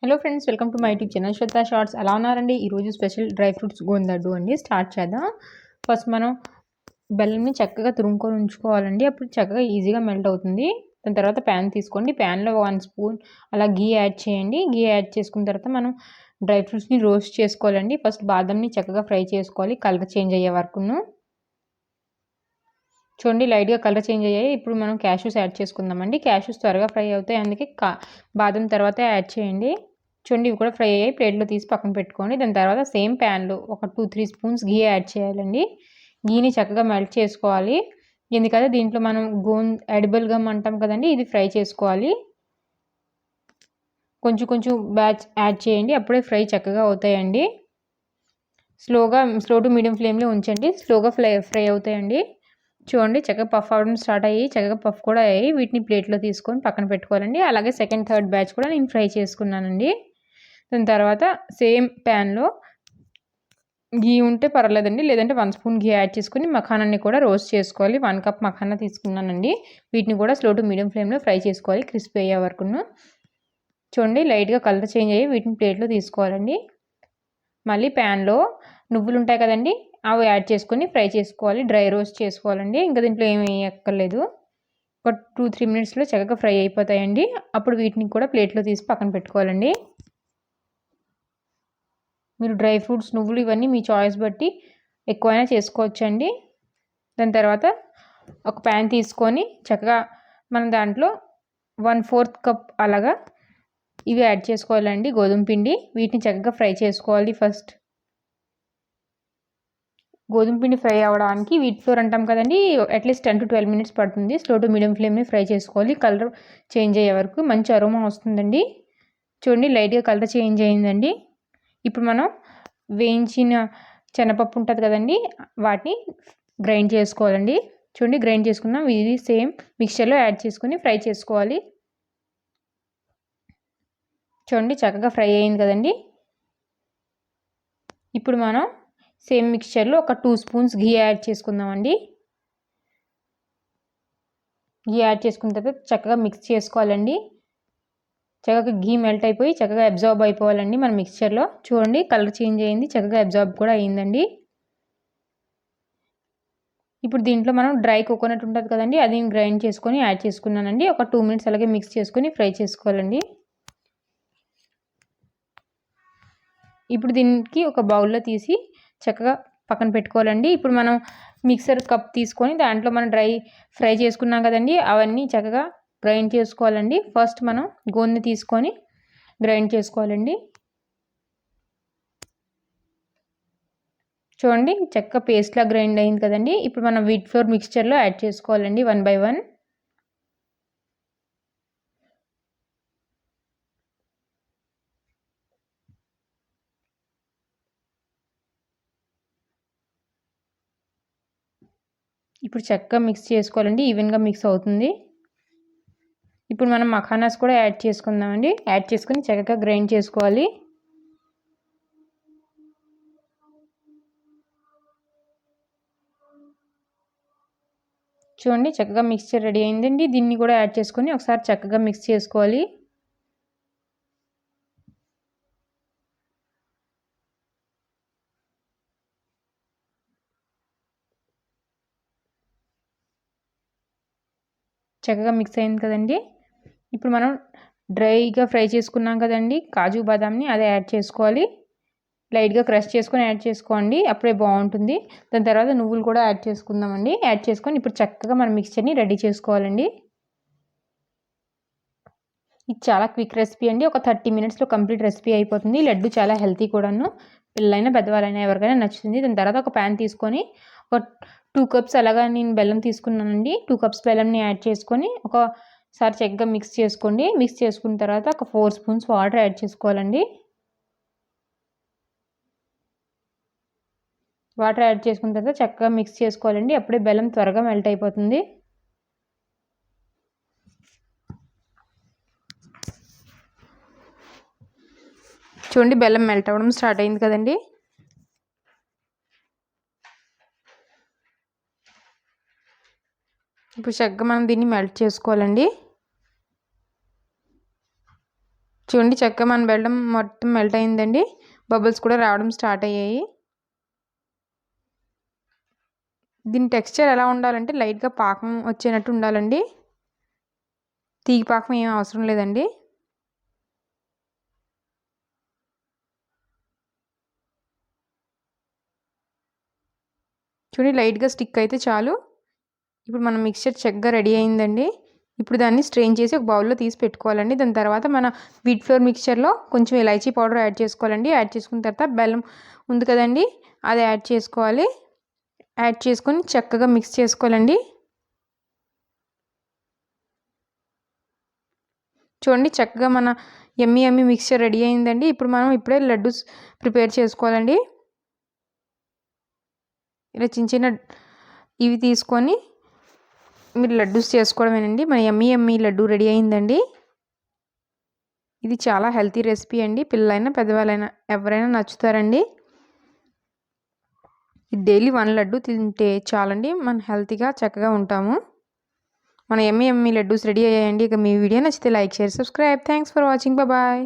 Hello friends, welcome to my YouTube channel Shweta shorts. ఎలా ఉన్నారండి? ఈరోజు special dry fruits gond laddu అండి. స్టార్ట్ చేద్దాం. ఫస్ట్ మనం బెల్లంని చక్కగా తురుముకొని ఉంచుకోవాలండి. అప్పుడు చక్కగా ఈజీగా మెల్ట్ అవుతుంది. దాని తర్వాత ప్యాన్ తీసుకోండి. ప్యాన్లో 1 స్పూన్ అలా గీ యాడ్ చేయండి. గీ యాడ్ చేసుకున్న తర్వాత మనం డ్రై ఫ్రూట్స్ని రోస్ట్ చేసుకోవాలండి. ఫస్ట్ బాదంని చక్కగా ఫ్రై చేసుకోవాలి, కలర్ చేంజ్ అయ్యే వరకును. చూడండి, లైట్గా కలర్ చేంజ్ అయ్యాయి. ఇప్పుడు మనం క్యాష్యూస్ యాడ్ చేసుకుందామండి. క్యాష్యూస్ త్వరగా ఫ్రై అవుతాయి, అందుకే బాదం తర్వాత యాడ్ చేయండి. చూడండి, ఇవి కూడా ఫ్రై అయ్యాయి. ప్లేట్లో తీసి పక్కన పెట్టుకోండి. దాని తర్వాత సేమ్ ప్యాన్లో ఒక 2-3 స్పూన్స్ గీ యాడ్ చేయాలండి. గీని చక్కగా మెల్ట్ చేసుకోవాలి. ఎందుకంటే దీంట్లో మనం ఎడిబుల్ గమ్ అంటాం కదండి, ఇది ఫ్రై చేసుకోవాలి. కొంచెం కొంచెం బ్యాచ్ యాడ్ చేయండి, అప్పుడే ఫ్రై చక్కగా అవుతాయండి. స్లో టు మీడియం ఫ్లేమ్లో ఉంచండి, స్లోగా ఫ్రై అవుతాయండి. చూడండి, చక్కగా పఫ్ అవ్వడం స్టార్ట్ అయ్యి చక్కగా పఫ్ కూడా అయ్యాయి. వీటిని ప్లేట్లో తీసుకొని పక్కన పెట్టుకోవాలండి. అలాగే సెకండ్ థర్డ్ బ్యాచ్ కూడా నేను ఫ్రై చేసుకున్నానండి. దాని తర్వాత సేమ్ ప్యాన్లో గీ ఉంటే పర్లేదండి, లేదంటే 1 స్పూన్ గీ యాడ్ చేసుకుని మఖానాన్ని కూడా రోస్ట్ చేసుకోవాలి. 1 కప్ మఖానా తీసుకున్నానండి. వీటిని కూడా స్లో టు మీడియం ఫ్లేమ్లో ఫ్రై చేసుకోవాలి, క్రిస్పీ అయ్యే వరకును. చూడండి, లైట్గా కలర్ చేంజ్ అయ్యి వీటిని ప్లేట్లో తీసుకోవాలండి. మళ్ళీ ప్యాన్లో నువ్వులు ఉంటాయి కదండి, అవి యాడ్ చేసుకొని ఫ్రై చేసుకోవాలి, డ్రై రోస్ట్ చేసుకోవాలండి. ఇంకా దీంట్లో ఏమి వేయక్కర్లేదు. ఒక 2-3 మినిట్స్లో చక్కగా ఫ్రై అయిపోతాయండి. అప్పుడు వీటిని కూడా ప్లేట్లో తీసి పక్కన పెట్టుకోవాలండి. మీరు డ్రై ఫ్రూట్స్, నువ్వులు ఇవన్నీ మీ చాయిస్ బట్టి ఎక్కువైనా చేసుకోవచ్చండి. దాని తర్వాత ఒక ప్యాన్ తీసుకొని చక్కగా మనం దాంట్లో 1/4 కప్ అలాగా ఇవి యాడ్ చేసుకోవాలండి, గోధుమ పిండి. వీటిని చక్కగా ఫ్రై చేసుకోవాలి. ఫస్ట్ గోధుమ పిండి ఫ్రై అవ్వడానికి వీట్ ఫ్లోర్ అంటాం కదండి, అట్లీస్ట్ 10-12 మినిట్స్ పడుతుంది. స్లో టు మీడియం ఫ్లేమ్ని ఫ్రై చేసుకోవాలి, కలర్ చేంజ్ అయ్యే వరకు. మంచి అరోమా వస్తుందండి. చూడండి, లైట్గా కలర్ చేంజ్ అయిందండి. ఇప్పుడు మనం వేయించిన శనగపప్పు ఉంటుంది కదండి, వాటిని గ్రైండ్ చేసుకోవాలండి. చూడండి, గ్రైండ్ చేసుకున్నాం. ఇది సేమ్ మిక్చర్లో యాడ్ చేసుకుని ఫ్రై చేసుకోవాలి. చూడండి, చక్కగా ఫ్రై అయింది కదండి. ఇప్పుడు మనం సేమ్ మిక్చర్లో ఒక 2 స్పూన్స్ గీ యాడ్ చేసుకుందామండి. గీ యాడ్ చేసుకున్న తర్వాత చక్కగా మిక్స్ చేసుకోవాలండి. చక్కగా గీ మెల్ట్ అయిపోయి చక్కగా అబ్జార్బ్ అయిపోవాలండి మన మిక్చర్లో. చూడండి, కలర్ చేంజ్ అయింది, చక్కగా అబ్జార్బ్ కూడా అయిందండి. ఇప్పుడు దీంట్లో మనం డ్రై కోకోనట్ ఉంటుంది కదండి, అది గ్రైండ్ చేసుకొని యాడ్ చేసుకున్నానండి. ఒక 2 మినిట్స్ అలాగే మిక్స్ చేసుకొని ఫ్రై చేసుకోవాలండి. ఇప్పుడు దీనికి ఒక బౌల్లో తీసి చక్కగా పక్కన పెట్టుకోవాలండి. ఇప్పుడు మనం మిక్సర్ కప్ తీసుకొని దాంట్లో మనం ఫ్రై చేసుకున్నాం కదండి, అవన్నీ చక్కగా గ్రైండ్ చేసుకోవాలండి. ఫస్ట్ మనం గోంద తీసుకొని గ్రైండ్ చేసుకోవాలండి. చూడండి, చక్కగా పేస్ట్లా గ్రైండ్ అయింది కదండి. ఇప్పుడు మనం వీట్ ఫ్లోర్ మిక్స్చర్లో యాడ్ చేసుకోవాలండి 1 by 1. ఇప్పుడు చక్కగా మిక్స్ చేసుకోవాలండి, ఈవెన్గా మిక్స్ అవుతుంది. ఇప్పుడు మనం మఖానాస్ కూడా యాడ్ చేసుకుందామండి. యాడ్ చేసుకుని చక్కగా గ్రైండ్ చేసుకోవాలి. చూడండి, చక్కగా మిక్స్చర్ రెడీ అయిందండి. దీన్ని కూడా యాడ్ చేసుకొని ఒకసారి చక్కగా మిక్స్ చేసుకోవాలి. చక్కగా మిక్స్ అయింది కదండి. ఇప్పుడు మనం డ్రైగా ఫ్రై చేసుకున్నాం కదండి కాజు బాదాంని, అదే యాడ్ చేసుకోవాలి. లైట్గా క్రష్ చేసుకొని యాడ్ చేసుకోండి, అప్పుడే బాగుంటుంది. దాని తర్వాత నువ్వులు కూడా యాడ్ చేసుకుందామండి. యాడ్ చేసుకొని ఇప్పుడు చక్కగా మనం మిక్స్చర్ని రెడీ చేసుకోవాలండి. ఇది చాలా క్విక్ రెసిపీ అండి. ఒక 30 మినిట్స్లో కంప్లీట్ రెసిపీ అయిపోతుంది. లడ్డు చాలా హెల్తీ కూడాను, పిల్లలైనా పెద్దవాళ్ళైనా ఎవరికైనా నచ్చుతుంది. దాని తర్వాత ఒక ప్యాన్ తీసుకొని ఒక 2 కప్స్ అలాగా నేను బెల్లం తీసుకున్నానండి. 2 కప్స్ బెల్లంని యాడ్ చేసుకొని ఒకసారి చక్కగా మిక్స్ చేసుకోండి. మిక్స్ చేసుకున్న తర్వాత ఒక 4 స్పూన్స్ వాటర్ యాడ్ చేసుకోవాలండి. వాటర్ యాడ్ చేసుకున్న తర్వాత చక్కగా మిక్స్ చేసుకోవాలండి, అప్పుడే బెల్లం త్వరగా మెల్ట్ అయిపోతుంది. చూడండి, బెల్లం మెల్ట్ అవ్వడం స్టార్ట్ అయింది కదండి. ఇప్పుడు చక్కగా మనం దీన్ని మెల్ట్ చేసుకోవాలండి. చూడండి చక్కగా మన బెల్లం మొత్తం మెల్ట్ అయిందండి. బబుల్స్ కూడా రావడం స్టార్ట్ అయ్యాయి. దీని టెక్స్చర్ ఎలా ఉండాలంటే లైట్‌గా పాకం వచ్చేటట్టు ఉండాలండి. తీగ పాకం ఏం అవసరం లేదండి. చూడండి లైట్‌గా స్టిక్ అయితే చాలు. ఇప్పుడు మన మిక్స్చర్ చక్కగా రెడీ అయిందండి. ఇప్పుడు దాన్ని స్ట్రెయిన్ చేసి ఒక బౌల్‌లో తీసి పెట్టుకోవాలండి. దాని తర్వాత మన వీట్ ఫ్లోర్ మిక్స్చర్‌లో కొంచెం ఇలాచీ పౌడర్ యాడ్ చేసుకోవాలండి. యాడ్ చేసుకున్న తర్వాత బెల్లం ఉంది కదండీ, అది యాడ్ చేసుకోవాలి. యాడ్ చేసుకొని చక్కగా మిక్స్ చేసుకోవాలండి. చూడండి చక్కగా మన యమ్మీ యమ్మీ మిక్స్చర్ రెడీ అయిందండి. ఇప్పుడు మనం ఇప్పుడే లడ్డూస్ ప్రిపేర్ చేసుకోవాలండి. ఇలా చిన్న చిన్న ఇవి తీసుకొని మీరు లడ్డూస్ చేసుకోవడమేనండి. మన యమ్మీ యమ్మీ లడ్డు రెడీ అయిందండి. ఇది చాలా హెల్తీ రెసిపీ అండి. పిల్లలైనా పెద్దవాళ్ళైనా ఎవరైనా నచ్చుతారండి. డైలీ 1 లడ్డు తింటే చాలండి, మనం హెల్తీగా చక్కగా ఉంటాము. మన యమ్మీ యమ్మీ లడ్డూస్ రెడీ అయ్యాయండి. ఇక మీ వీడియో నచ్చితే like, share, subscribe. Thanks for watching. Bye.